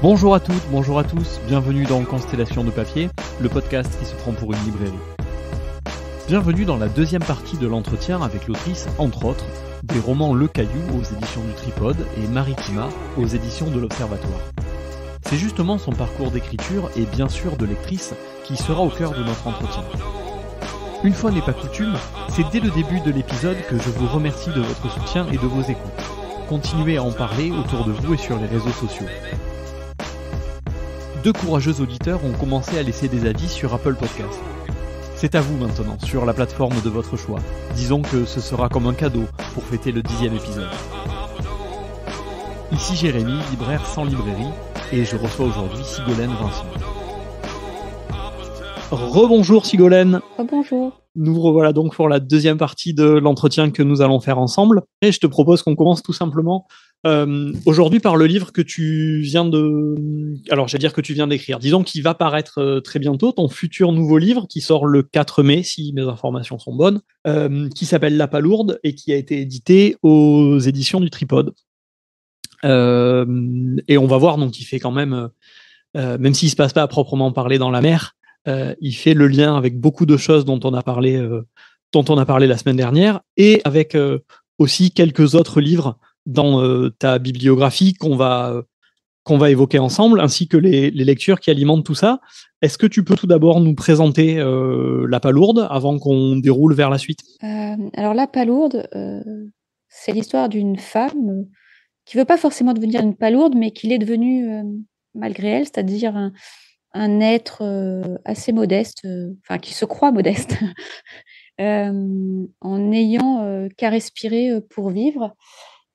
Bonjour à toutes, bonjour à tous, bienvenue dans Constellation de papier, le podcast qui se prend pour une librairie. Bienvenue dans la deuxième partie de l'entretien avec l'autrice, entre autres, des romans Le Caillou aux éditions du Tripode et Maritima aux éditions de l'Observatoire. C'est justement son parcours d'écriture et bien sûr de lectrice qui sera au cœur de notre entretien. Une fois n'est pas coutume, c'est dès le début de l'épisode que je vous remercie de votre soutien et de vos écoutes. Continuez à en parler autour de vous et sur les réseaux sociaux. 2 courageux auditeurs ont commencé à laisser des avis sur Apple Podcasts. C'est à vous maintenant, sur la plateforme de votre choix. Disons que ce sera comme un cadeau pour fêter le 10e épisode. Ici Jérémy, libraire sans librairie, et je reçois aujourd'hui Sigolène Vincent. Rebonjour Sigolène. Bonjour. Nous revoilà donc pour la deuxième partie de l'entretien que nous allons faire ensemble. Et je te propose qu'on commence tout simplement aujourd'hui par le livre que tu viens de... Alors, j'allais dire que tu viens d'écrire. Disons qu'il va paraître très bientôt, ton futur nouveau livre qui sort le 4 mai, si mes informations sont bonnes, qui s'appelle La Palourde et qui a été édité aux éditions du Tripode. Et on va voir, donc il fait quand même s'il ne se passe pas à proprement parler dans la mer, il fait le lien avec beaucoup de choses dont on a parlé la semaine dernière et avec aussi quelques autres livres dans ta bibliographie qu'on va évoquer ensemble, ainsi que les lectures qui alimentent tout ça. Est-ce que tu peux tout d'abord nous présenter La Palourde avant qu'on déroule vers la suite ? Alors La Palourde, c'est l'histoire d'une femme qui ne veut pas forcément devenir une palourde, mais qui l'est devenue malgré elle, c'est-à-dire un être assez modeste, qui se croit modeste, en n'ayant qu'à respirer pour vivre.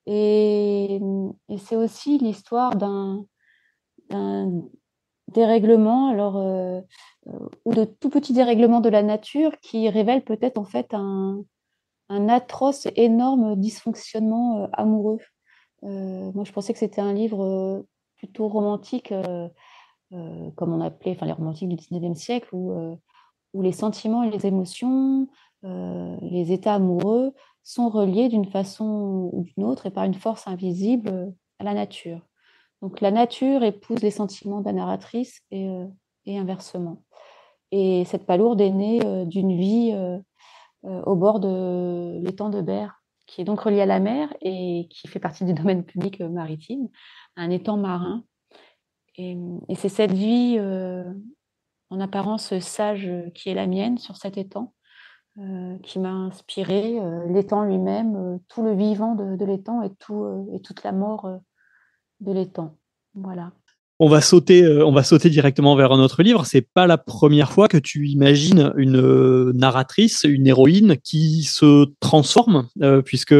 Et c'est aussi l'histoire d'un dérèglement, ou de tout petits dérèglements de la nature qui révèlent peut-être en fait un atroce, énorme dysfonctionnement amoureux. Moi, je pensais que c'était un livre plutôt romantique, comme on appelait les romantiques du 19e siècle, où les sentiments et les émotions, les états amoureux sont reliés d'une façon ou d'une autre et par une force invisible à la nature. Donc la nature épouse les sentiments de la narratrice et inversement. Et cette palourde est née d'une vie au bord de l'étang de Berre, qui est donc relié à la mer et qui fait partie du domaine public maritime, un étang marin. Et c'est cette vie en apparence sage qui est la mienne sur cet étang, qui m'a inspirée, l'étang lui-même, tout le vivant de l'étang et toute la mort de l'étang. Voilà. On va sauter directement vers un autre livre. C'est pas la première fois que tu imagines une narratrice, une héroïne qui se transforme, puisque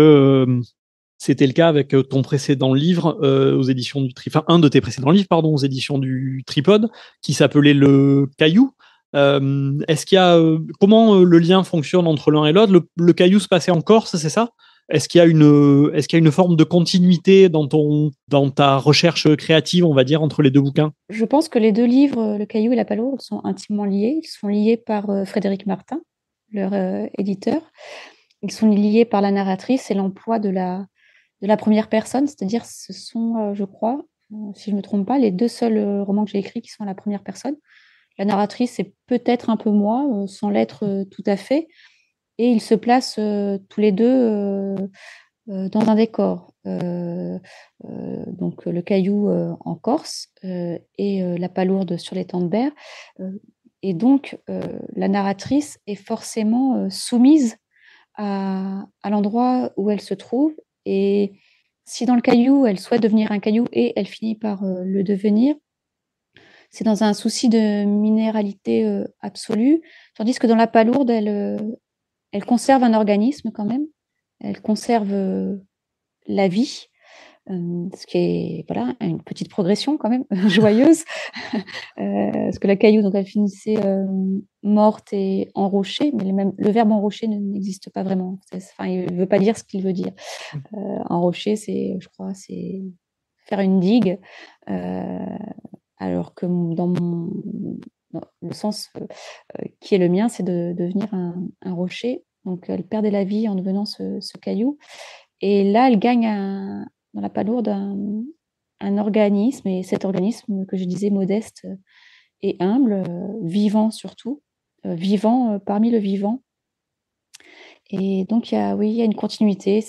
c'était le cas avec ton précédent livre aux éditions du un de tes précédents livres, aux éditions du Tripode, qui s'appelait Le Caillou. Est-ce qu'il y a comment le lien fonctionne entre l'un et l'autre ? Le Caillou se passait en Corse, c'est ça ? Est-ce qu'il y a une forme de continuité dans ta recherche créative, on va dire, entre les deux bouquins ? Je pense que les 2 livres, Le Caillou et La Palourde, sont intimement liés. Ils sont liés par Frédéric Martin, leur éditeur. Ils sont liés par la narratrice et l'emploi de la première personne, c'est-à-dire ce sont, je crois, si je ne me trompe pas, les 2 seuls romans que j'ai écrits qui sont à la première personne. La narratrice, c'est peut-être un peu moi, sans l'être tout à fait. Et ils se placent tous les 2 dans un décor. Donc Le Caillou en Corse et La Palourde sur l'étang de Berre. Et donc la narratrice est forcément soumise à l'endroit où elle se trouve. Et si dans Le Caillou, elle souhaite devenir un caillou et elle finit par le devenir, c'est dans un souci de minéralité absolue. Tandis que dans La Palourde, elle conserve un organisme quand même. Elle conserve la vie, ce qui est une petite progression quand même, joyeuse. Parce que la caillou, donc elle finissait morte et enrochée, mais le verbe enrocher n'existe pas vraiment. Il ne veut pas dire ce qu'il veut dire. Enrocher, c'est faire une digue, alors que dans le sens qui est le mien, c'est de devenir un rocher. Donc elle perdait la vie en devenant ce caillou. Et là, elle gagne dans La Palourde un organisme, et cet organisme que je disais modeste et humble, vivant surtout, vivant parmi le vivant. Et donc oui, il y a une continuité.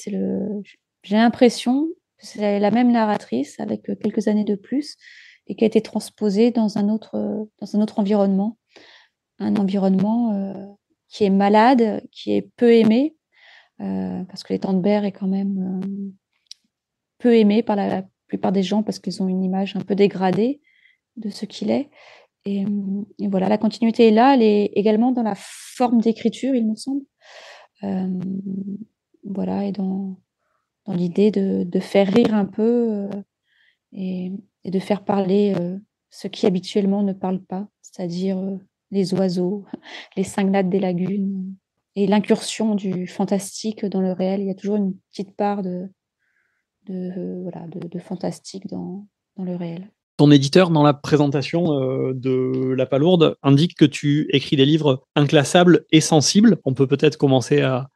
J'ai l'impression que c'est la même narratrice avec quelques années de plus et qui a été transposée dans un autre environnement, un environnement qui est malade, qui est peu aimé, parce que l'étang de Berre est quand même peu aimé par la plupart des gens parce qu'ils ont une image un peu dégradée de ce qu'il est. Et voilà, la continuité est là, elle est également dans la forme d'écriture, il me semble. Euh, voilà, et dans l'idée de faire rire un peu et de faire parler ceux qui habituellement ne parlent pas, c'est-à-dire les oiseaux, les cinglades des lagunes et l'incursion du fantastique dans le réel. Il y a toujours une petite part de fantastique dans le réel. Ton éditeur, dans la présentation de La Palourde, indique que tu écris des livres inclassables et sensibles. On peut peut-être commencer à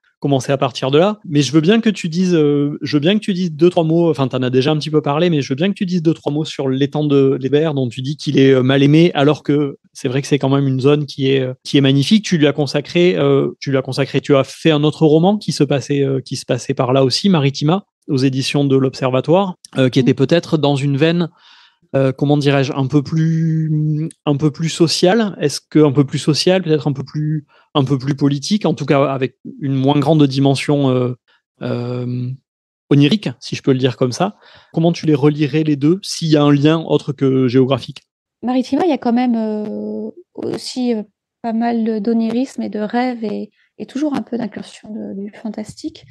partir de là. Mais je veux bien que tu dises, deux, trois mots. Enfin, tu en as déjà un petit peu parlé, mais je veux bien que tu dises deux, trois mots sur l'étang de Berre, dont tu dis qu'il est mal aimé, alors que c'est vrai que c'est quand même une zone qui est magnifique. Tu as fait un autre roman qui se passait par là aussi, Maritima, aux éditions de l'Observatoire, qui était peut-être dans une veine comment dirais-je, un peu plus social. Est-ce que un peu plus social, peut-être un peu plus politique, en tout cas avec une moins grande dimension euh, onirique, si je peux le dire comme ça. Comment tu les relierais les deux, s'il y a un lien autre que géographique? Maritima, il y a quand même aussi pas mal d'onirisme et de rêve et toujours un peu d'incursion du fantastique.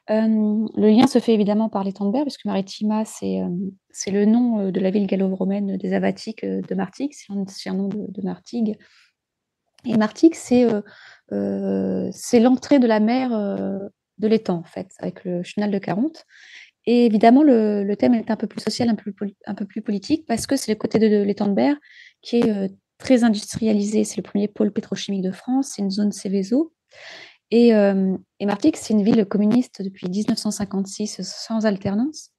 Le lien se fait évidemment par l'étang de Berre, puisque Maritima, c'est le nom de la ville gallo-romaine des Avatiques de Martigues, c'est l'ancien nom de Martigues. Et Martigues, c'est l'entrée de la mer de l'étang, en fait, avec le chenal de Caronte. Et évidemment, le thème est un peu plus social, un peu plus politique, parce que c'est le côté de l'étang de Berre qui est très industrialisé. C'est le premier pôle pétrochimique de France, c'est une zone Céveso. Et Martigues, c'est une ville communiste depuis 1956, sans alternance.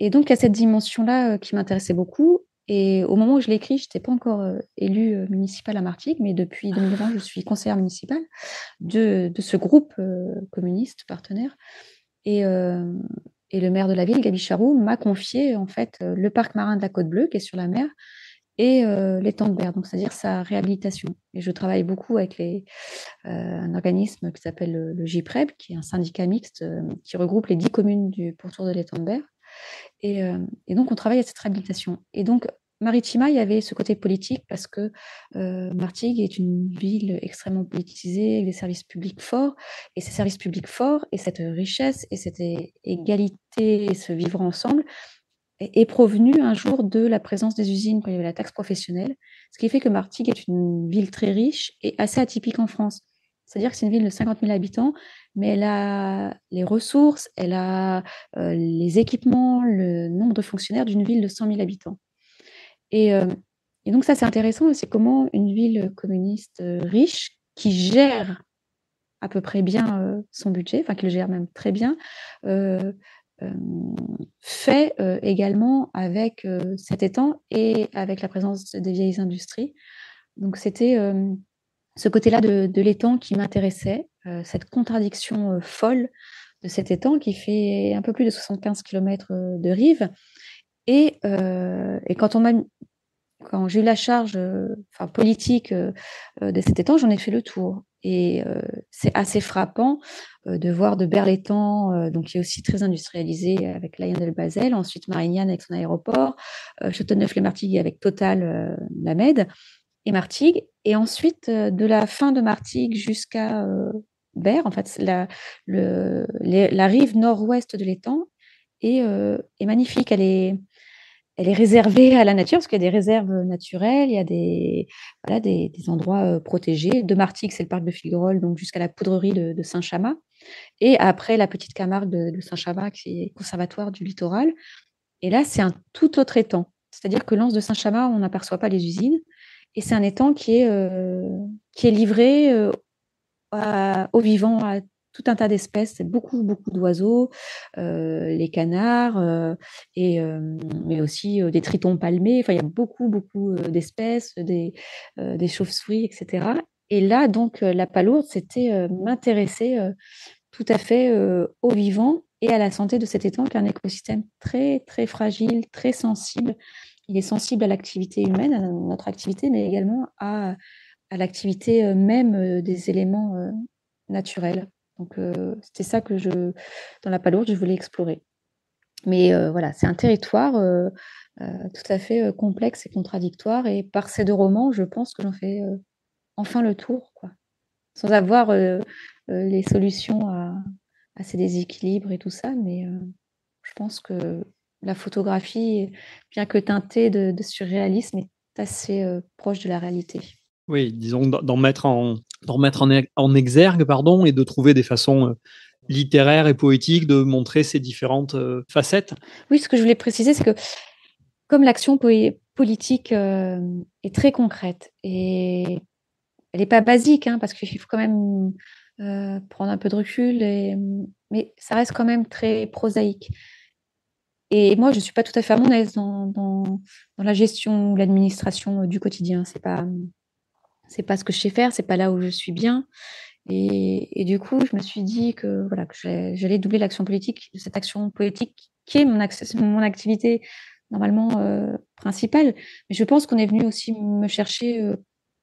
Et donc, il y a cette dimension-là qui m'intéressait beaucoup. Et au moment où je l'ai écrit, je n'étais pas encore élue municipale à Martigues, mais depuis 2020, je suis conseillère municipale de ce groupe communiste partenaire. Et, euh, et le maire de la ville, Gaby Charroux, m'a confié en fait le parc marin de la Côte Bleue, qui est sur la mer, et l'étang de Berre, donc c'est-à-dire sa réhabilitation. Et je travaille beaucoup avec un organisme qui s'appelle le GIPREB, qui est un syndicat mixte qui regroupe les 10 communes du pourtour de l'étang de Berre. Et donc, on travaille à cette réhabilitation. Et donc, Maritima, il y avait ce côté politique parce que Martigues est une ville extrêmement politisée, avec des services publics forts. Et ces services publics forts, et cette richesse, et cette égalité, et ce vivre ensemble, est provenu un jour de la présence des usines quand il y avait la taxe professionnelle. Ce qui fait que Martigues est une ville très riche et assez atypique en France. C'est-à-dire que c'est une ville de 50 000 habitants, mais elle a les ressources, elle a les équipements, le nombre de fonctionnaires d'une ville de 100 000 habitants. Et, euh, et donc ça, c'est intéressant, c'est comment une ville communiste riche, qui gère à peu près bien son budget, enfin qui le gère même très bien, euh, euh, fait également avec cet étang et avec la présence des vieilles industries. Donc c'était ce côté-là de l'étang qui m'intéressait, cette contradiction folle de cet étang qui fait un peu plus de 75 km de rive. Et quand j'ai eu la charge politique de cet étang, j'en ai fait le tour. Et c'est assez frappant de voir de Berlétang, donc qui est aussi très industrialisé avec l'Ayen-del-Basel, ensuite Marignane avec son aéroport, Châteauneuf-les-Martigues avec Total, la Med, et Martigues. Et ensuite, de la fin de Martigues jusqu'à Berre, en fait, la rive nord-ouest de l'étang est magnifique. Elle est réservée à la nature, parce qu'il y a des réserves naturelles, il y a des endroits protégés. De Martigues, c'est le parc de Filgrolles, donc jusqu'à la poudrerie de Saint-Chamas. Et après, la petite Camargue de Saint-Chamas, qui est conservatoire du littoral. Et là, c'est un tout autre étang. C'est-à-dire que l'anse de Saint-Chamas, on n'aperçoit pas les usines. Et c'est un étang qui est livré aux vivants, tout un tas d'espèces, beaucoup, beaucoup d'oiseaux, les canards, mais aussi des tritons palmés. Enfin, il y a beaucoup, beaucoup d'espèces, des chauves-souris, etc. Et là, donc, la palourde, c'était m'intéresser tout à fait aux vivants et à la santé de cet étang, qui est un écosystème très, très fragile, très sensible. Il est sensible à l'activité humaine, à notre activité, mais également à l'activité même des éléments naturels. Donc, c'était ça que dans la palourde, je voulais explorer. Mais voilà, c'est un territoire tout à fait complexe et contradictoire. Et par ces 2 romans, je pense que j'en fais enfin le tour, quoi. Sans avoir les solutions à ces déséquilibres et tout ça. Mais je pense que la photographie, bien que teintée de surréalisme, est assez proche de la réalité. Oui, disons d'en mettre en exergue, pardon, et de trouver des façons littéraires et poétiques de montrer ces différentes facettes. Oui, ce que je voulais préciser, c'est que comme l'action politique est très concrète et elle n'est pas basique, hein, parce qu'il faut quand même prendre un peu de recul, mais ça reste quand même très prosaïque. Et moi, je ne suis pas tout à fait à mon aise dans la gestion ou l'administration du quotidien. C'est pas ce que je sais faire, c'est pas là où je suis bien. Et du coup, je me suis dit que, voilà, que j'allais doubler l'action politique, cette action politique qui est mon activité normalement principale. Mais je pense qu'on est venu aussi me chercher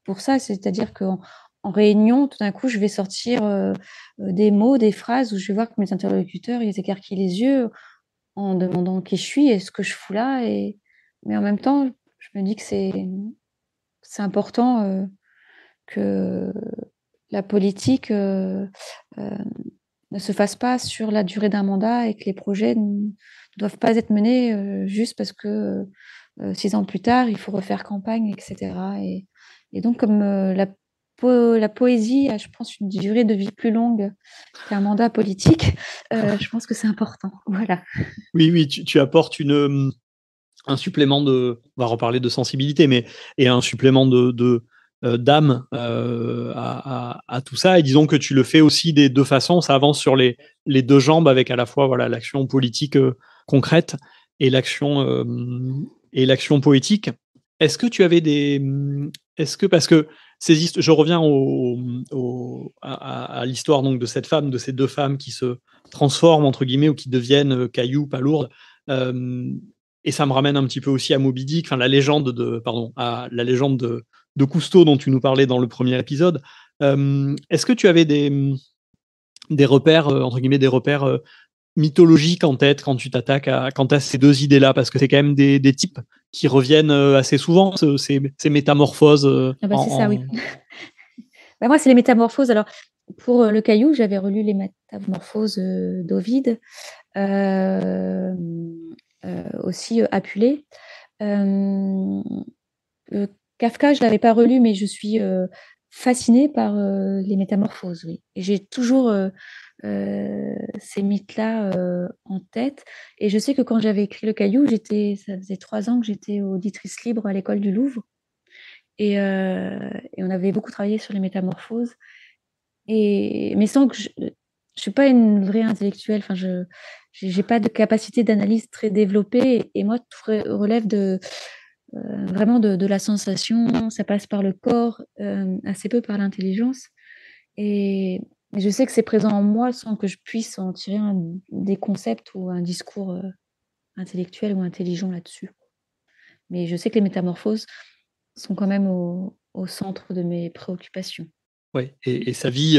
pour ça, c'est-à-dire qu'en réunion, tout d'un coup, je vais sortir des mots, des phrases où je vais voir que mes interlocuteurs, ils écarquillent les yeux en demandant qui je suis et ce que je fous là. Mais en même temps, je me dis que c'est important que la politique ne se fasse pas sur la durée d'un mandat et que les projets ne doivent pas être menés juste parce que 6 ans plus tard, il faut refaire campagne, etc. Et donc, comme la poésie a, je pense, une durée de vie plus longue qu'un mandat politique, je pense que c'est important. Voilà. Oui, oui, tu apportes un supplément on va reparler de sensibilité, mais et un supplément d'âme à tout ça. Et disons que tu le fais aussi des 2 façons. Ça avance sur les 2 jambes avec à la fois voilà l'action politique concrète et l'action poétique. Est-ce que tu avais est-ce que parce que je reviens à l'histoire donc de cette femme, de ces 2 femmes qui se transforment entre guillemets ou qui deviennent cailloux, palourdes. Et ça me ramène un petit peu aussi à Moby Dick, enfin à la légende de Cousteau dont tu nous parlais dans le premier épisode. Est-ce que tu avais des repères, entre guillemets, des repères mythologiques en tête quand tu t'attaques quand tu as ces 2 idées-là? Parce que c'est quand même des types qui reviennent assez souvent, ces métamorphoses. Ah bah, c'est ça, oui. Bah, moi, c'est les métamorphoses. Alors, pour le caillou, j'avais relu les métamorphoses d'Ovide, aussi Apulée. Kafka, je ne l'avais pas relu, mais je suis fascinée par les métamorphoses, oui. Et j'ai toujours ces mythes-là en tête. Et je sais que quand j'avais écrit Le Caillou, ça faisait 3 ans que j'étais auditrice libre à l'école du Louvre. Et on avait beaucoup travaillé sur les métamorphoses. Mais sans que je ne suis pas une vraie intellectuelle. Enfin, je n'ai pas de capacité d'analyse très développée. Et moi, tout relève vraiment de la sensation. Ça passe par le corps, assez peu par l'intelligence. Mais je sais que c'est présent en moi sans que je puisse en tirer des concepts ou un discours intellectuel ou intelligent là-dessus. Mais je sais que les métamorphoses sont quand même au centre de mes préoccupations. Ouais, et ça vit,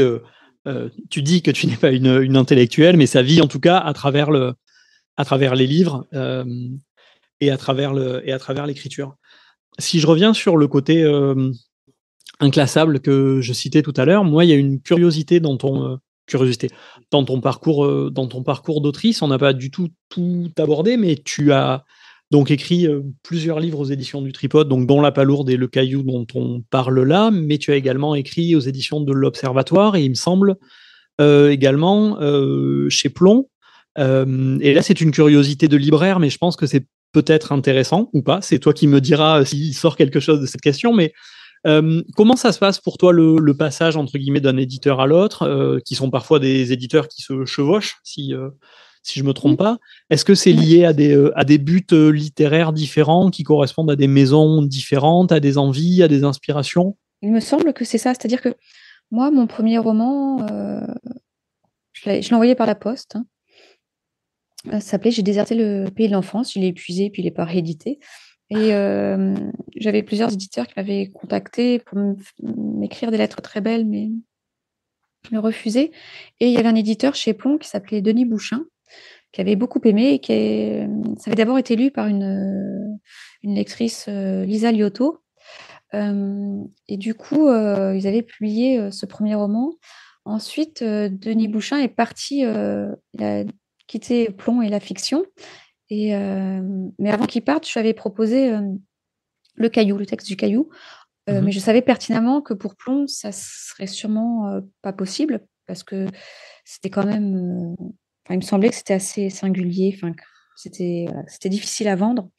tu dis que tu n'es pas une intellectuelle, mais ça vit en tout cas à travers les livres, et à travers l'écriture. Si je reviens sur le côté, inclassable que je citais tout à l'heure, moi, il y a une curiosité dans ton parcours d'autrice. On n'a pas du tout abordé, mais tu as donc écrit, plusieurs livres aux éditions du Tripode, donc dont La Palourde et Le Caillou dont on parle là, mais tu as également écrit aux éditions de l'Observatoire et il me semble, également, chez Plomb. Et là, c'est une curiosité de libraire, mais je pense que c'est peut-être intéressant ou pas. C'est toi qui me diras s'il sort quelque chose de cette question, mais Comment ça se passe pour toi le passage entre guillemets d'un éditeur à l'autre, qui sont parfois des éditeurs qui se chevauchent, si je me Mmh. trompe pas. Est-ce que c'est Ouais. lié à des buts littéraires différents qui correspondent à des maisons différentes, à des envies, à des inspirations? Il me semble que c'est ça. C'est-à-dire que moi, mon premier roman, je l'ai envoyé par la poste, hein. Ça s'appelait «J'ai déserté le pays de l'enfance». Je l'ai épuisé, puis il est pas réédité et j'avais plusieurs éditeurs qui m'avaient contactée pour m'écrire des lettres très belles, mais je refusais et il y avait un éditeur chez Plon qui s'appelait Denis Bouchin, qui avait beaucoup aimé et ça avait d'abord été lu par une lectrice, Lisa Liotto, et du coup, ils avaient publié, ce premier roman. Ensuite, Denis Bouchin est parti, il a quitté Plon et la fiction et mais avant qu'il parte, je lui avais proposé, Le Caillou, le texte du Caillou, mais Mhm. je savais pertinemment que pour Plon, ça serait sûrement, pas possible parce que c'était quand même, enfin, il me semblait que c'était assez singulier, enfin, que c'était, voilà, c'était difficile à vendre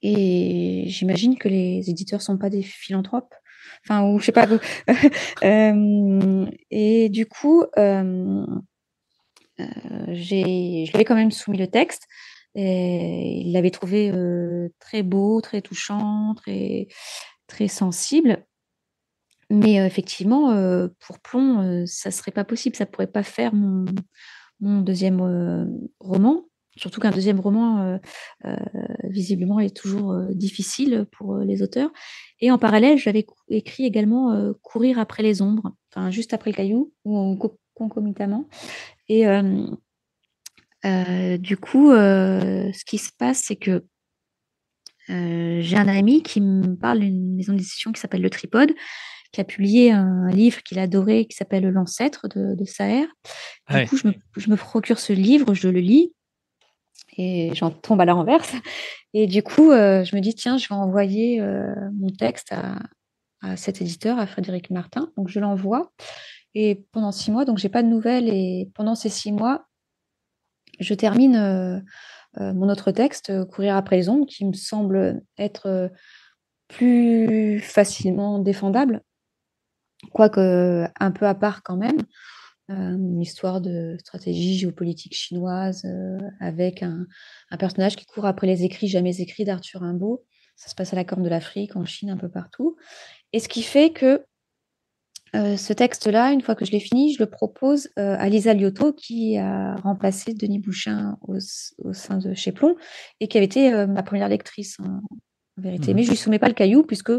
et j'imagine que les éditeurs sont pas des philanthropes, enfin, ou je sais pas, et du coup, je lui avais quand même soumis le texte et il l'avait trouvé, très beau, très touchant, très très sensible. Mais, effectivement, pour Plomb, ça serait pas possible, ça pourrait pas faire mon 2e, roman. Surtout qu'un deuxième roman, heu, visiblement est toujours, difficile pour, les auteurs et en parallèle, j'avais écrit également, Courir après les ombres, enfin juste après Le Caillou ou en concomitamment et du coup, ce qui se passe, c'est que, j'ai un ami qui me parle d'une maison d'édition qui s'appelle Le Tripode, qui a publié un livre qu'il adorait qui s'appelle «L'ancêtre» de Saër. Du Ouais. coup, je me procure ce livre, je le lis et j'en tombe à la renverse et du coup, je me dis: «Tiens, je vais envoyer, mon texte à cet éditeur, à Frédéric Martin». Donc je l'envoie et pendant 6 mois, donc j'ai pas de nouvelles et pendant ces 6 mois, je termine, mon autre texte, «Courir après les ombres», qui me semble être, plus facilement défendable, quoique un peu à part quand même. Une histoire de stratégie géopolitique chinoise, avec un personnage qui court après les écrits jamais écrits d'Arthur Rimbaud. Ça se passe à la Corne de l'Afrique, en Chine, un peu partout et ce qui fait que, ce texte-là, une fois que je l'ai fini, je le propose, à Lisa Liotto qui a remplacé Denis Bouchin au sein de chez Plon et qui avait été, ma première lectrice, en vérité. Mais Mhm. je lui soumets pas Le Caillou puisque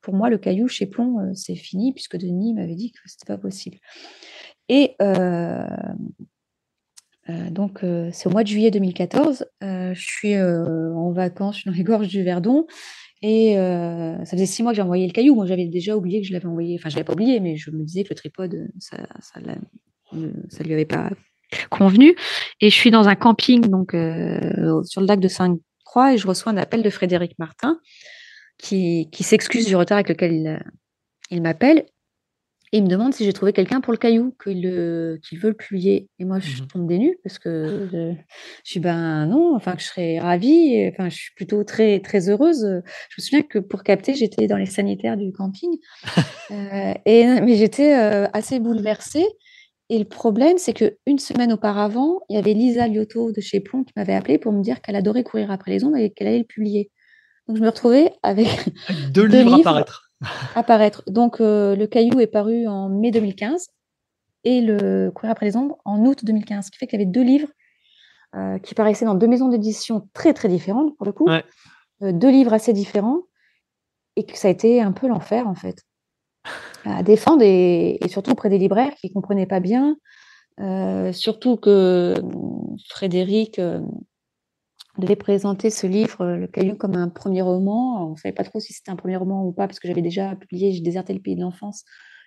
pour moi, Le Caillou chez Plon, c'est fini puisque Denis m'avait dit que c'était pas possible et donc c'est au mois de juillet 2014, je suis, en vacances, je suis dans les gorges du Verdon et ça faisait 6 mois que j'ai envoyé Le Caillou. Moi, j'avais déjà oublié que je l'avais envoyé, enfin, je l'avais pas oublié, mais je me disais que le tripode, ça lui avait pas convenu et je suis dans un camping donc sur le lac de Sainte-Croix et je reçois un appel de Frédéric Martin qui s'excuse du retard avec lequel il m'appelle et il me demande si j'ai trouvé quelqu'un pour Le Caillou, qu'il veut le publier et moi je Mhm. tombe des nues parce que je dis: «Ben non, enfin que je serais ravie et enfin je suis plutôt très, très heureuse». Je me souviens que pour capter, j'étais dans les sanitaires du camping, mais j'étais, assez bouleversée et le problème, c'est qu'une semaine auparavant, il y avait Lisa Liotto de chez Plon qui m'avait appelée pour me dire qu'elle adorait Courir après les ombres et qu'elle allait le publier. Donc je me retrouvais avec Avec deux 2 livres à livres paraître. à paraître. Donc Le Caillou est paru en mai 2015 et le Courir après les ombres en août 2015. Ce qui fait qu'il y avait 2 livres, qui paraissaient dans 2 maisons d'édition très, très différentes pour le coup, Ouais. 2 livres assez différents et que ça a été un peu l'enfer en fait, à défendre et surtout auprès des libraires qui comprenaient pas bien, surtout que, Frédéric, devait présenter ce livre, Le Caillou comme un premier roman. On ne savait pas trop si c'était un premier roman ou pas parce que j'avais déjà publié J'ai déserté le pays de l'enfance,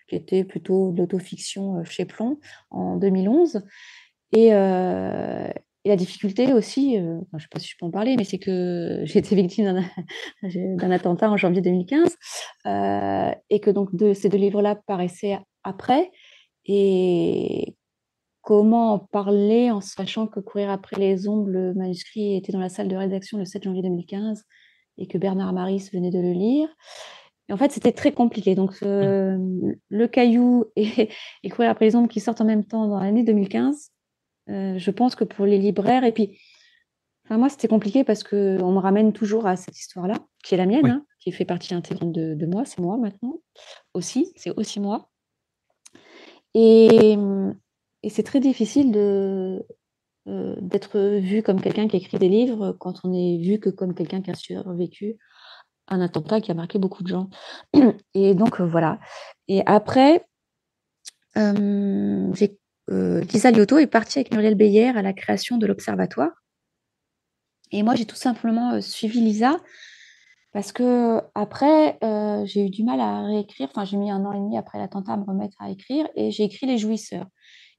qui était plutôt de l'autofiction, chez Plon en 2011 et et la difficulté aussi, enfin, je ne sais pas si je peux en parler, mais c'est que j'ai été victime d'un attentat en janvier 2015, et que donc ces 2 livres-là paraissaient après et comment en parler en sachant que Courir après les ombres, le manuscrit était dans la salle de rédaction le 7 janvier 2015 et que Bernard Maris venait de le lire Et en fait, c'était très compliqué. Donc, Le Caillou et Courir après les ombres qui sortent en même temps dans l'année 2015, je pense que pour les libraires, et puis, enfin, moi, c'était compliqué parce qu'on me ramène toujours à cette histoire-là, qui est la mienne, Oui. hein, qui fait partie intégrante de moi, c'est moi maintenant aussi, c'est aussi moi. Et, et c'est très difficile d'être vu comme quelqu'un qui écrit des livres quand on est vu que comme quelqu'un qui a survécu à un attentat qui a marqué beaucoup de gens. Et donc, voilà. Et après, Lisa Liotto est partie avec Muriel Beyer à la création de l'Observatoire. Et moi, j'ai tout simplement suivi Lisa parce que après, j'ai eu du mal à réécrire. Enfin, j'ai mis 1 an et demi après l'attentat à me remettre à écrire et j'ai écrit Les Jouisseurs.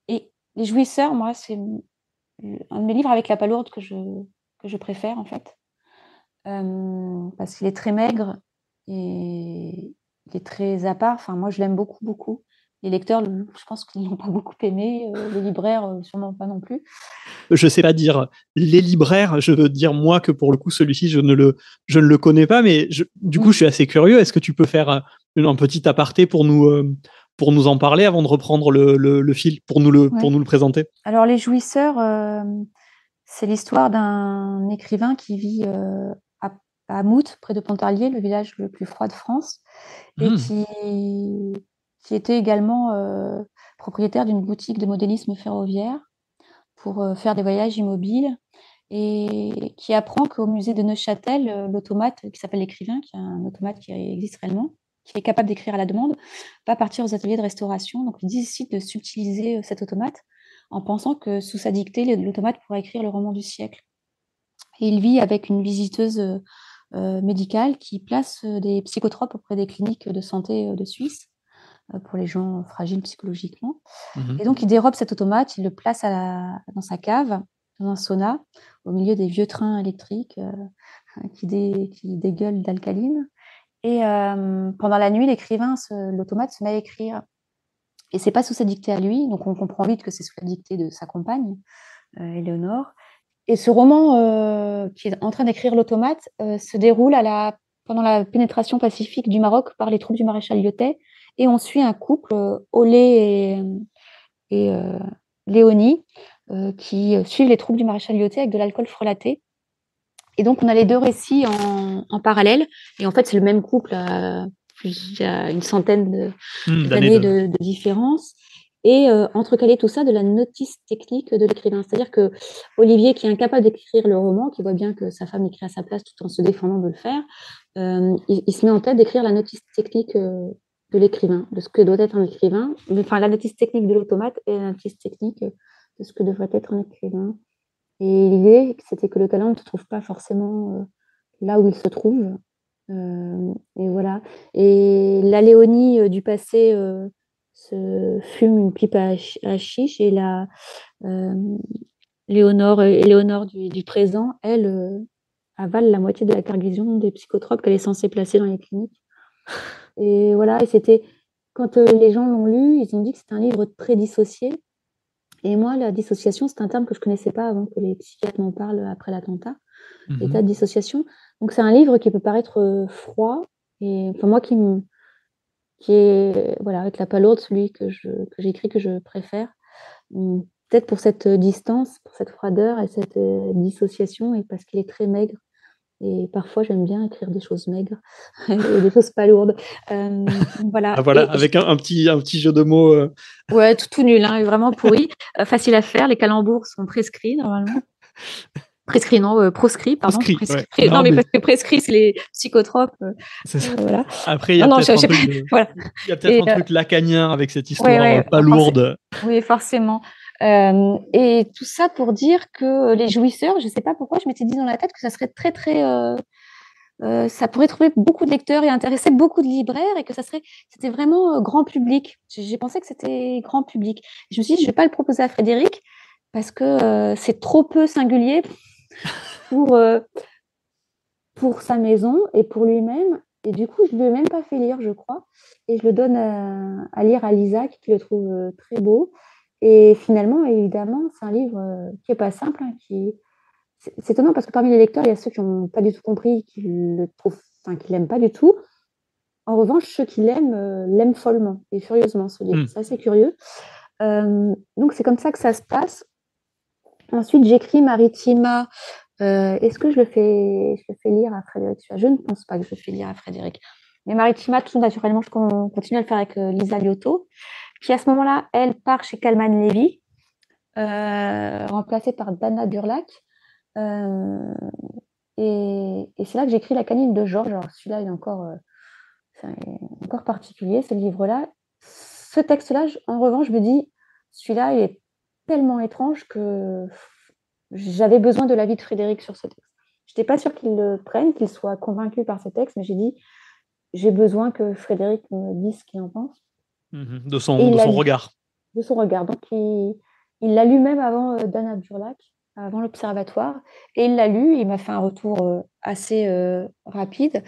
Et Les Jouisseurs, moi, c'est un de mes livres avec la palourde que je préfère, en fait. Parce qu'il est très maigre et il est très à part. Enfin, moi, je l'aime beaucoup, beaucoup. Les lecteurs, je pense qu'ils ne l'ont pas beaucoup aimé. Les libraires, sûrement pas non plus. Je sais pas dire les libraires, je veux dire moi que pour le coup, celui-ci, je ne le connais pas, mais du coup, je suis assez curieux. Est-ce que tu peux faire un petit aparté pour nous en parler avant de reprendre le fil, pour nous le présenter? Alors, Les Jouisseurs, c'est l'histoire d'un écrivain qui vit à Mout, près de Pontarlier, le village le plus froid de France, et qui était également propriétaire d'une boutique de modélisme ferroviaire pour faire des voyages immobiles, et qui apprend qu'au musée de Neuchâtel, l'automate qui s'appelle l'Écrivain, qui est un automate qui existe réellement, qui est capable d'écrire à la demande, va partir aux ateliers de restauration. Donc, il décide de subtiliser cet automate en pensant que sous sa dictée, l'automate pourra écrire le roman du siècle. Et il vit avec une visiteuse médicale qui place des psychotropes auprès des cliniques de santé de Suisse pour les gens fragiles psychologiquement. Mhm. Et donc, il dérobe cet automate, il le place dans sa cave, dans un sauna, au milieu des vieux trains électriques qui dégueulent d'alcaline. Et pendant la nuit, l'automate se met à écrire. Et c'est pas sous sa dictée à lui, donc on comprend vite que c'est sous la dictée de sa compagne, Éléonore. Et ce roman qui est en train d'écrire l'automate se déroule pendant la pénétration pacifique du Maroc par les troupes du maréchal Lyotet. Et on suit un couple, Olé et Léonie, qui suivent les troupes du maréchal Lyotet avec de l'alcool frelaté. Et donc, on a les deux récits en parallèle. Et en fait, c'est le même couple à une centaine d'années de différence. Et entrecalé tout ça de la notice technique de l'écrivain. C'est-à-dire que Olivier, qui est incapable d'écrire le roman, qui voit bien que sa femme écrit à sa place tout en se défendant de le faire, il se met en tête d'écrire la notice technique de l'écrivain, de ce que doit être un écrivain. Enfin, la notice technique de l'automate et la notice technique de ce que devrait être un écrivain. Et l'idée, c'était que le talent ne se trouve pas forcément là où il se trouve. Et voilà. Et la Léonie du passé se fume une pipe à chiche, et la Éléonore du présent, elle, avale la moitié de la cargaison des psychotropes qu'elle est censée placer dans les cliniques. Et voilà. Et c'était quand les gens l'ont lu, ils ont dit que c'était un livre très dissocié. Et moi, la dissociation, c'est un terme que je ne connaissais pas avant que les psychiatres m'en parlent après l'attentat, l'état de dissociation. Donc, c'est un livre qui peut paraître froid. Et enfin, moi qui est, voilà, avec la palourde, celui que j'écris, que je préfère. Peut-être pour cette distance, pour cette froideur et cette dissociation, et parce qu'il est très maigre. Et parfois, j'aime bien écrire des choses maigres et des choses pas lourdes. Voilà. Ah, voilà, avec un petit jeu de mots. Ouais, tout nul, hein, vraiment pourri. Facile à faire. Les calembours sont prescrits, normalement. Prescrits, non, proscrits, pardon. Proscrit, ouais. Non, Non, mais mais parce que prescrits, c'est les psychotropes. c'est ça. Voilà. Après, il y a Non, non, peut-être un truc voilà. il y a peut-être Et, un truc lacanien avec cette ouais, histoire ouais, pas lourde. oui, forcément. Et tout ça pour dire que Les Jouisseurs, je ne sais pas pourquoi, je m'étais dit dans la tête que ça serait très, très. Ça pourrait trouver beaucoup de lecteurs et intéresser beaucoup de libraires, et que c'était vraiment grand public. J'ai pensé que c'était grand public. Je me suis dit, je ne vais pas le proposer à Frédéric parce que c'est trop peu singulier pour, pour sa maison et pour lui-même. Et du coup, je ne lui ai même pas fait lire, je crois. Et je le donne à lire à Lisa, qui le trouve très beau. Et finalement, évidemment, c'est un livre qui n'est pas simple, hein, c'est étonnant parce que parmi les lecteurs, il y a ceux qui n'ont pas du tout compris, qui le trouvent, enfin, qui l'aiment pas du tout. En revanche, ceux qui l'aiment follement et furieusement, ce livre. C'est assez curieux. Donc, c'est comme ça que ça se passe. Ensuite, j'écris Maritima. Est-ce que je le fais lire à Frédéric? Je ne pense pas que je le fais lire à Frédéric. Mais Maritima, tout naturellement, je continue à le faire avec Lisa Liotto, qui à ce moment-là, elle part chez Kalman Levy, remplacée par Dana Burlak. Et c'est là que j'écris La canine de Georges. Alors celui-là, il est encore particulier, ce livre-là. Ce texte-là, en revanche, je me dis, celui-là, il est tellement étrange que j'avais besoin de l'avis de Frédéric sur ce texte. Je n'étais pas sûre qu'il le prenne, qu'il soit convaincu par ce texte, mais j'ai dit, j'ai besoin que Frédéric me dise ce qu'il en pense. De son regard. De son regard. Donc, il l'a lu même avant Dana Burlak, avant l'Observatoire, et il l'a lu, il m'a fait un retour assez rapide.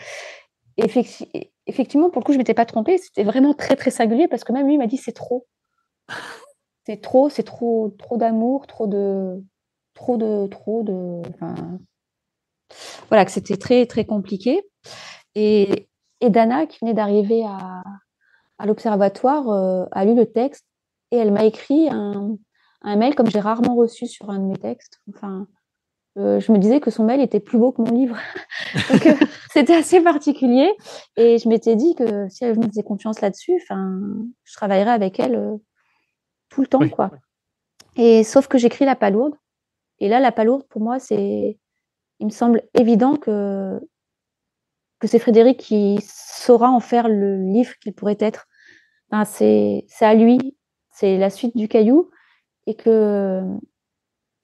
Effectivement, pour le coup, je ne m'étais pas trompée, c'était vraiment très, très singulier, parce que même lui, il m'a dit, c'est trop. C'est trop d'amour, enfin, voilà, que c'était très, très compliqué. Et Dana, qui venait d'arriver à l'Observatoire, a lu le texte et elle m'a écrit un mail comme j'ai rarement reçu sur un de mes textes. Enfin, je me disais que son mail était plus beau que mon livre. Donc, c'était assez particulier. Et je m'étais dit que si elle me faisait confiance là-dessus, je travaillerais avec elle tout le temps, Oui. quoi. Et sauf que j'écris La Palourde. Et là, La Palourde, pour moi, il me semble évident que c'est Frédéric qui saura en faire le livre qu'il pourrait être. Enfin, c'est à lui, c'est la suite du Caillou. Et que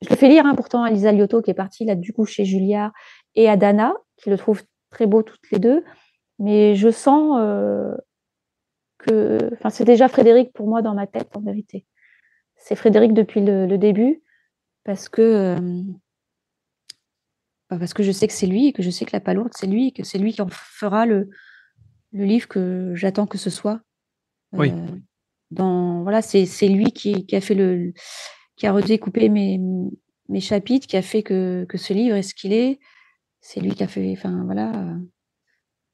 je le fais lire pourtant à Lisa Liotto, qui est partie là, du coup, chez Julliard, et à Dana, qui le trouve très beau toutes les deux. Mais je sens que c'est déjà Frédéric pour moi dans ma tête, en vérité. C'est Frédéric depuis le début, parce que je sais que c'est lui, et que je sais que La Palourde, c'est lui, et que c'est lui qui en fera le livre que j'attends que ce soit. Oui. Voilà, c'est lui qui a fait qui a redécoupé mes chapitres, qui a fait que ce livre est ce qu'il est. C'est lui qui a fait,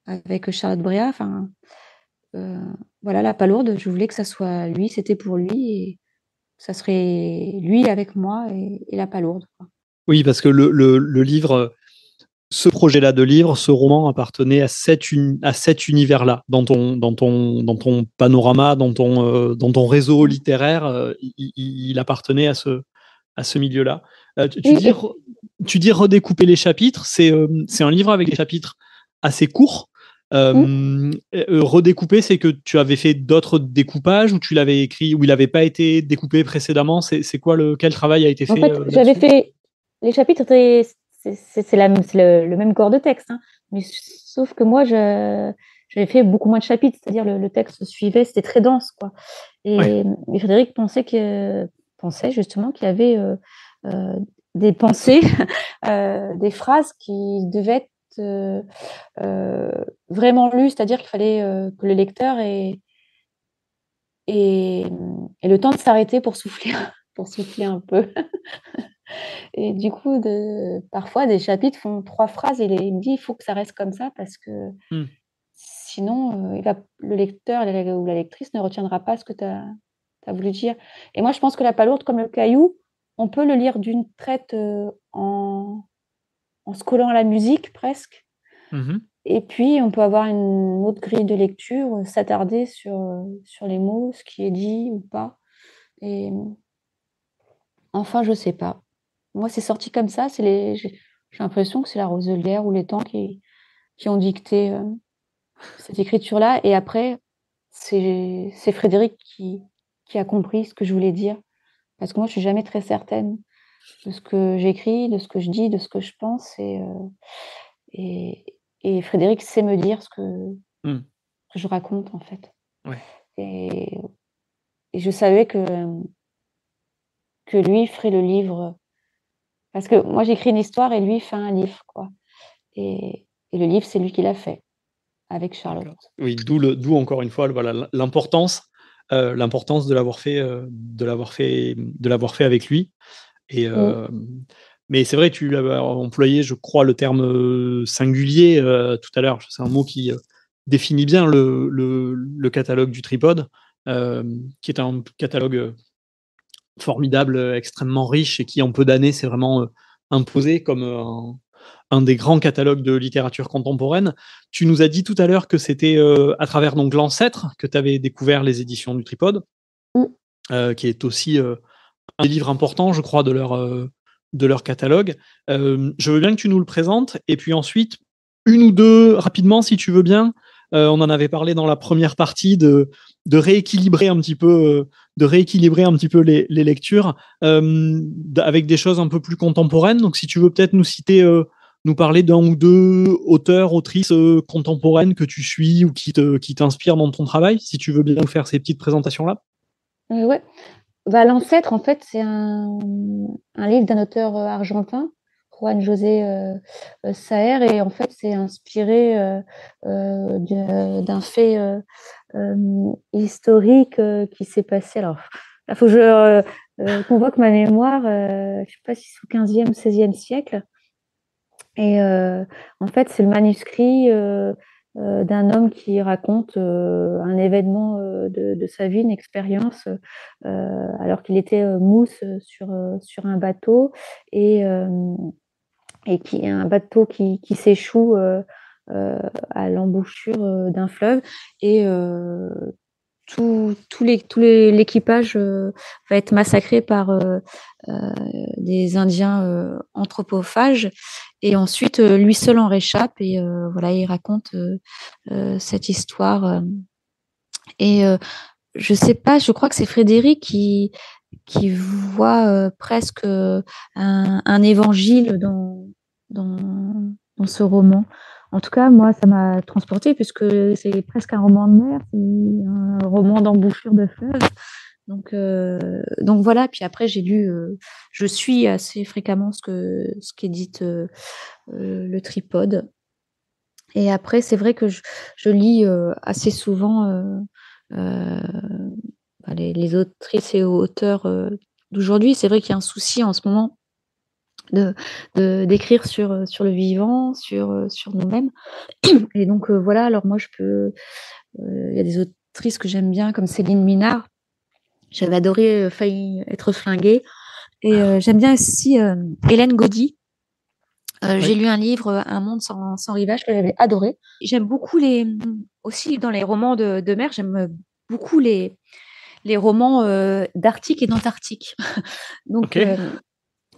avec Charlotte Bréa, voilà, La Palourde, je voulais que ça soit lui, c'était pour lui, et ça serait lui avec moi et La Palourde, quoi. Oui, parce que le livre, ce projet-là de livre, ce roman appartenait à cet univers-là, dans ton panorama, dans ton réseau littéraire, il appartenait à ce milieu-là. Tu dis redécouper les chapitres, c'est un livre avec des chapitres assez courts. Redécouper, c'est que tu avais fait d'autres découpages, ou tu l'avais écrit, ou il n'avait pas été découpé précédemment. C'est quoi quel travail a été fait? En fait, j'avais fait les chapitres, c'est le même corps de texte, mais sauf que moi, j'avais fait beaucoup moins de chapitres, c'est-à-dire le texte suivait, c'était très dense, quoi. Et Frédéric pensait justement qu'il y avait des pensées, des phrases qui devaient être vraiment lues, c'est-à-dire qu'il fallait que le lecteur ait le temps de s'arrêter pour souffler, pour souffler un peu. Et du coup, parfois, des chapitres font 3 phrases, et il me dit, il faut que ça reste comme ça, parce que sinon, le lecteur ou la lectrice ne retiendra pas ce que tu as voulu dire. Et moi, je pense que La Palourde, comme le Caillou, on peut le lire d'une traite en se collant à la musique, presque. Et puis, on peut avoir une autre grille de lecture, s'attarder sur les mots, ce qui est dit ou pas. Et enfin, je sais pas. Moi, c'est sorti comme ça. J'ai l'impression que c'est la Roselière ou les temps qui ont dicté cette écriture-là. Et après, c'est Frédéric qui a compris ce que je voulais dire. Parce que moi, je suis jamais très certaine de ce que j'écris, de ce que je dis, de ce que je pense. Et Frédéric sait me dire ce que je raconte, en fait. Ouais. Et je savais que lui ferait le livre. Parce que moi, j'écris une histoire et lui fait un livre, quoi. Et le livre, c'est lui qui l'a fait, avec Charlotte. Oui, d'où encore une fois, voilà, l'importance de l'avoir fait, avec lui. Et mais c'est vrai, tu as employé, je crois, le terme singulier tout à l'heure. C'est un mot qui définit bien le catalogue du tripode, qui est un catalogue formidable, extrêmement riche et qui, en peu d'années, s'est vraiment imposé comme un des grands catalogues de littérature contemporaine. Tu nous as dit tout à l'heure que c'était à travers donc l'ancêtre que tu avais découvert les éditions du Tripode, Mm. qui est aussi un des livres importants, je crois, de leur catalogue. Je veux bien que tu nous le présentes, et puis ensuite, une ou deux, rapidement, si tu veux bien. On en avait parlé dans la première partie de rééquilibrer un petit peu, les lectures avec des choses un peu plus contemporaines. Donc, si tu veux peut-être nous citer, nous parler d'un ou deux auteurs, autrices contemporaines que tu suis ou qui t'inspirent dans ton travail, si tu veux bien nous faire ces petites présentations-là. Ouais. Bah, L'ancêtre, en fait, c'est un livre d'un auteur argentin, Juan José Saer, et en fait, c'est inspiré d'un fait historique qui s'est passé. Alors, il faut que je convoque ma mémoire, je ne sais pas si c'est au 15e, 16e siècle. Et en fait, c'est le manuscrit d'un homme qui raconte un événement de sa vie, une expérience, alors qu'il était mousse sur un bateau et, un bateau qui s'échoue à l'embouchure d'un fleuve. Et l'équipage va être massacré par des Indiens anthropophages, et ensuite lui seul en réchappe, et voilà, il raconte cette histoire. Et je sais pas, je crois que c'est Frédéric qui voit presque un évangile dans ce roman. En tout cas, moi, ça m'a transportée, puisque c'est presque un roman de mer, un roman d'embouchure de fleuve. Donc voilà. Puis après, je suis assez fréquemment ce qu'édite le Tripode. Et après, c'est vrai que je lis assez souvent les autrices et auteurs d'aujourd'hui. C'est vrai qu'il y a un souci en ce moment d'écrire sur le vivant, sur nous-mêmes. Et donc voilà, alors moi il y a des autrices que j'aime bien, comme Céline Minard. J'avais adoré Failli être flinguée. Et j'aime bien aussi Hélène Gaudy. J'ai lu un livre, Un monde sans rivage, que j'avais adoré. J'aime beaucoup aussi dans les romans de mer, j'aime beaucoup les romans d'Arctique et d'Antarctique. Donc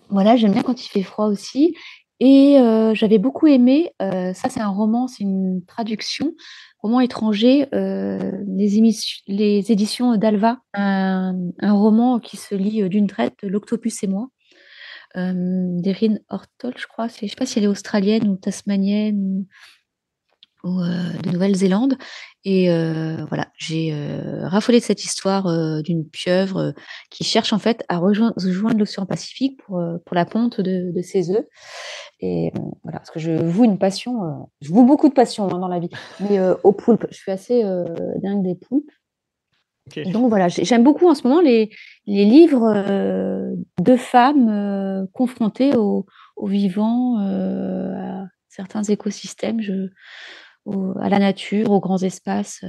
voilà, j'aime bien quand il fait froid aussi. Et j'avais beaucoup aimé, ça c'est un roman, c'est une traduction, roman étranger, les éditions d'Alva, un roman qui se lit d'une traite, L'Octopus et moi, d'Erin Hortol, je crois. Je ne sais pas si elle est australienne ou tasmanienne ou de Nouvelle-Zélande. Et voilà, j'ai raffolé de cette histoire d'une pieuvre qui cherche en fait à rejoindre l'océan Pacifique pour la ponte de ses œufs. Et voilà, parce que je voue une passion, je voue beaucoup de passion dans la vie, mais aux poulpes, je suis assez dingue des poulpes. Okay. Et donc voilà, j'aime beaucoup en ce moment les livres de femmes confrontées au vivant, à certains écosystèmes, à la nature, aux grands espaces.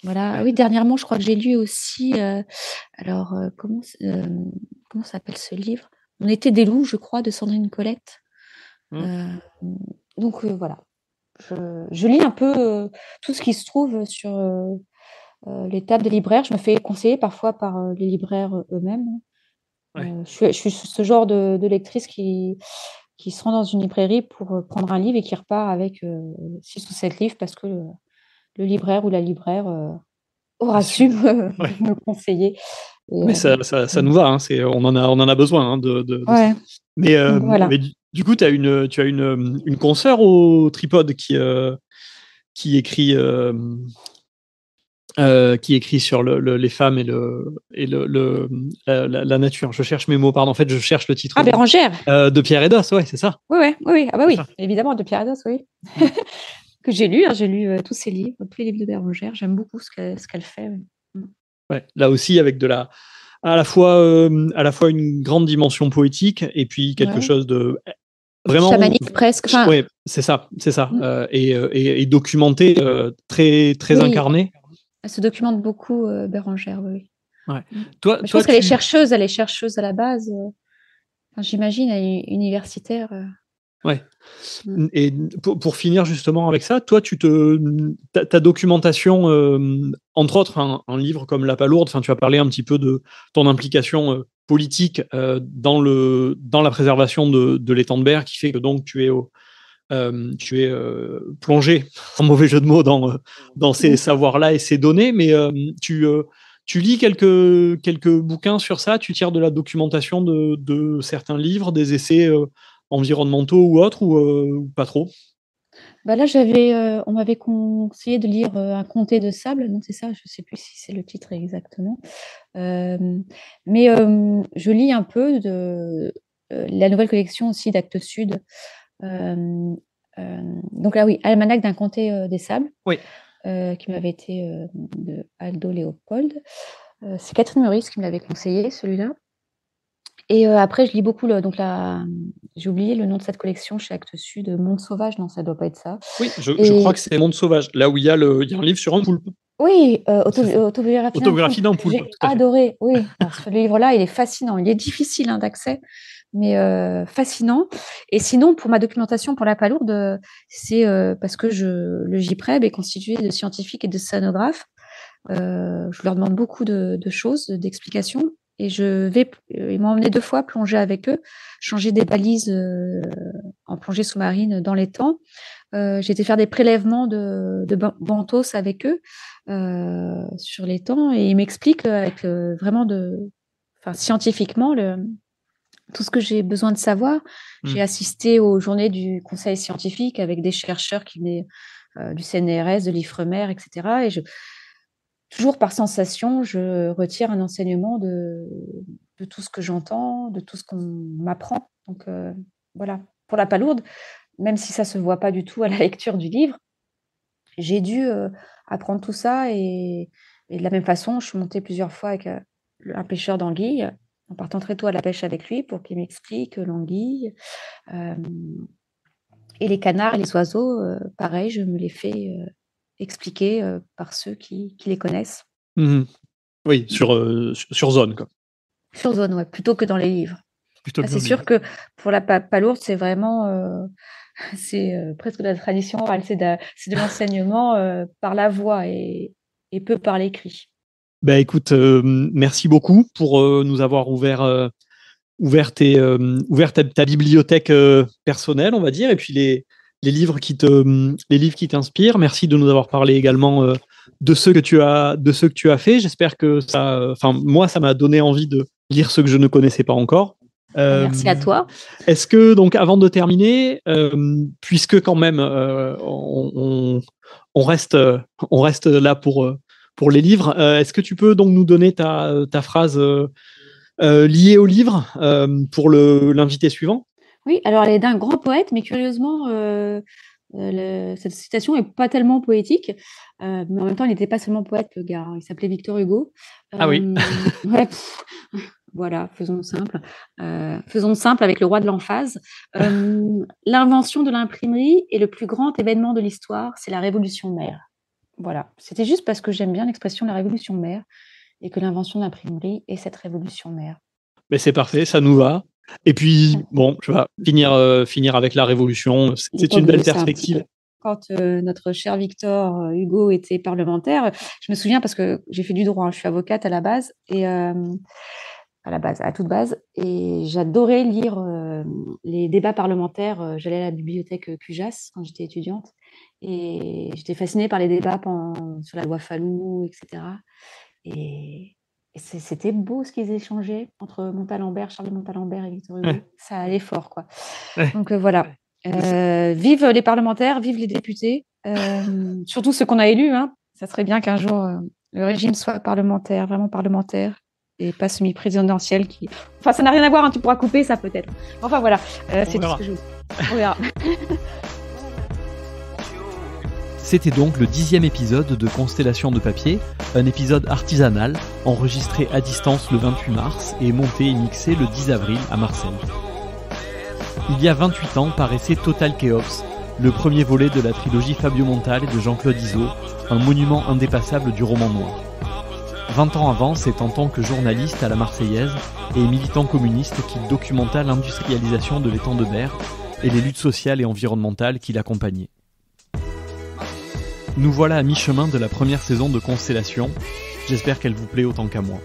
Voilà. Ah oui, dernièrement, je crois que j'ai lu aussi. Alors, comment s'appelle ce livre? On était des loups, je crois, de Sandrine Colette. Donc voilà, je lis un peu tout ce qui se trouve sur les tables des libraires. Je me fais conseiller parfois par les libraires eux-mêmes. Ouais. Je suis ce genre de lectrice qui se rend dans une librairie pour prendre un livre et qui repart avec 6 ou 7 livres parce que le libraire ou la libraire aura su me conseiller. Mais ça nous va, hein, on en a besoin, hein, ouais. Mais, voilà. mais du coup, tu as une consoeur au Tripode qui écrit sur les femmes et la nature. Je cherche mes mots, pardon. En fait, je cherche le titre. Bérengère. De Pierre Edos, ouais, c'est ça. Oui. Ah bah oui, évidemment, de Pierre Edos, oui. Que j'ai lu, hein, j'ai lu tous ses livres, tous les livres de Bérengère. J'aime beaucoup ce qu'elle fait. Ouais, là aussi, avec à la fois une grande dimension poétique et puis quelque chose de vraiment chamanique presque. Enfin, ouais, c'est ça. Et documenté, très très oui, incarné. elle se documente beaucoup, Bérangère, oui. Ouais. Je pense qu'elle est chercheuse à la base. Enfin, j'imagine, elle est universitaire. Ouais. Et pour finir justement avec ça, toi, ta documentation, entre autres, un livre comme La Palourde, tu as parlé un petit peu de ton implication politique dans la préservation de l'étang de Berre, qui fait que donc tu es plongé, en mauvais jeu de mots, dans ces savoirs-là et ces données, mais tu lis quelques bouquins sur ça, tu tires de la documentation de certains livres, des essais environnementaux ou autres, ou pas trop? Bah là, on m'avait conseillé de lire Un comté de sable, non, c'est ça? Je ne sais plus si c'est le titre exactement. Mais je lis un peu de la nouvelle collection aussi d'Actes Sud. Donc là, oui, Almanach d'un comté des sables, Oui. qui m'avait été de Aldo Léopold. C'est Catherine Meurice qui me l'avait conseillé, celui-là. Et après, je lis beaucoup j'ai oublié le nom de cette collection chez Actes Sud, Monde Sauvage, non, ça doit pas être ça. Oui, je crois que c'est Monde Sauvage, là où il y a un livre sur un poulpe. Oui, Autobiographie d'un poulpe. J'ai adoré, oui. Alors, ce livre-là, il est fascinant. Il est difficile d'accès, mais fascinant. Et sinon, pour ma documentation pour La Palourde, c'est parce que le JPREB est constitué de scientifiques et de scénographes. Je leur demande beaucoup de choses, d'explications. Et ils m'ont emmené 2 fois plonger avec eux, changer des balises en plongée sous-marine dans l'étang. J'ai été faire des prélèvements de benthos avec eux sur l'étang, et ils m'expliquent avec vraiment scientifiququement tout ce que j'ai besoin de savoir. J'ai assisté aux journées du conseil scientifique avec des chercheurs qui venaient du CNRS, de l'Ifremer, etc. Et toujours par sensation, je retire un enseignement de tout ce que j'entends, de tout ce qu'on m'apprend. Donc voilà, pour La Palourde, même si ça ne se voit pas du tout à la lecture du livre, j'ai dû apprendre tout ça. Et de la même façon, je suis montée plusieurs fois avec un pêcheur d'anguilles, en partant très tôt à la pêche avec lui pour qu'il m'explique l'anguille. Et les canards et les oiseaux, pareil, je me les fais expliquer par ceux qui les connaissent. Mmh. Oui, sur zone, quoi. Sur zone, ouais, plutôt que dans les livres. C'est sûr que pour La Palourde, c'est vraiment presque de la tradition orale, c'est de l'enseignement par la voix et peu par l'écrit. Ben écoute, merci beaucoup pour nous avoir ouvert ta bibliothèque personnelle, on va dire, et puis les livres qui t'inspirent. Merci de nous avoir parlé également de ceux que tu as fait. J'espère que moi, ça m'a donné envie de lire ceux que je ne connaissais pas encore. Merci à toi. Est-ce que, donc, avant de terminer, puisque quand même on reste là pour les livres, est-ce que tu peux donc nous donner ta phrase liée au livre pour l'invité suivant? Oui, alors elle est d'un grand poète, mais curieusement, cette citation n'est pas tellement poétique, mais en même temps, il n'était pas seulement poète, le gars, il s'appelait Victor Hugo. Ah oui. Ouais, voilà, faisons simple avec le roi de l'emphase. L'invention de l'imprimerie est le plus grand événement de l'histoire, c'est la Révolution mère. Voilà, c'était juste parce que j'aime bien l'expression la Révolution mère et que l'invention de l'imprimerie est cette Révolution mère. Mais c'est parfait, ça nous va. Et puis, bon, je vais finir avec la Révolution. C'est une belle perspective. Quand notre cher Victor Hugo était parlementaire, je me souviens parce que j'ai fait du droit, je suis avocate à la base, et à toute base, et j'adorais lire les débats parlementaires. J'allais à la bibliothèque Cujas quand j'étais étudiante, et j'étais fascinée par les débats sur la loi Fallou, etc. Et c'était beau ce qu'ils échangeaient entre Charles Montalembert et Victor Hugo. Ouais. Ça allait fort, quoi. Ouais. Donc voilà. Vive les parlementaires, vive les députés, surtout ceux qu'on a élus. Hein. Ça serait bien qu'un jour le régime soit parlementaire, vraiment parlementaire, et pas semi-présidentiel. Enfin, ça n'a rien à voir, hein, tu pourras couper ça peut-être. Enfin voilà, c'est tout ce que je veux. On verra. C'était donc le 10e épisode de Constellation de papier, un épisode artisanal, enregistré à distance le 28 mars et monté et mixé le 10 avril à Marseille. Il y a 28 ans paraissait Total Chaos, le premier volet de la trilogie Fabio Montale de Jean-Claude Izzo, un monument indépassable du roman noir. 20 ans avant, c'est en tant que journaliste à la Marseillaise et militant communiste qu'il documenta l'industrialisation de l'étang de Berre et les luttes sociales et environnementales qui l'accompagnaient. Nous voilà à mi-chemin de la première saison de Constellation. J'espère qu'elle vous plaît autant qu'à moi.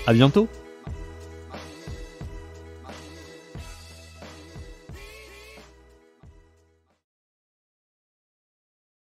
À bientôt!